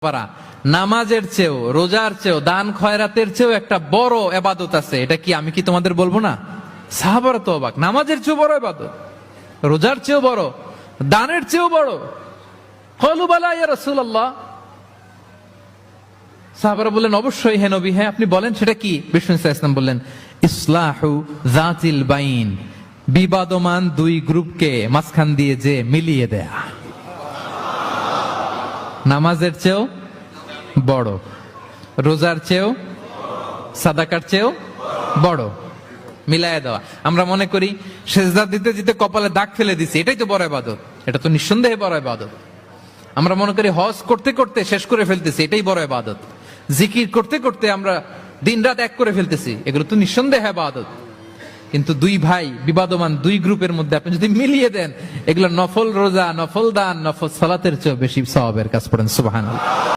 পারা নামাজের চেয়েও, রোজার চেয়েও, দান খয়রাতের চেয়েও একটা বড় ইবাদত আছে। এটা কি আমি কি তোমাদের বলবো না? সাহাবারা তো অবাক, নামাজের চেয়েও বড় ইবাদত, রোজার চেয়েও বড়, দানের চেয়েও বড়। ক্বালু বালা ইয়া রাসূলুল্লাহ। সাহাবারা বললেন অবশ্যই হে নবী, হ্যাঁ আপনি বলেন সেটা কি? বিষ্ণু সাল্লাল্লাহু আলাইহি ওয়াসাল্লাম বললেন ইসলাহু যাতিল বাইন, বিবাদমান দুই গ্রুপকে মাঝখান দিয়ে যে মিলিয়ে দেয়া। নামাজের চেয়েও বড়, রোজার চেয়েও, সাদাকার চেয়েও বড়, মিলায় দেওয়া। আমরা মনে করি সেজদা দিতে দিতে কপালে দাগ ফেলে দিছি, এটাই তো বড় ইবাদত। এটা তো নিঃসন্দেহে বড় ইবাদত। আমরা মনে করি হজ করতে করতে শেষ করে ফেলতেছি, এটাই বড় ইবাদত। জিকির করতে করতে আমরা দিন রাত এক করে ফেলতেছি, এগুলো তো নিঃসন্দেহে ইবাদত। কিন্তু দুই ভাই বিবাদমান দুই গ্রুপের মধ্যে আপনি যদি মিলিয়ে দেন, এগুলো নফল রোজা, নফল দান, নফল সালাতের চেয়েও বেশি সওয়াবের কাজ। পড়েন সুবহানাল্লাহ।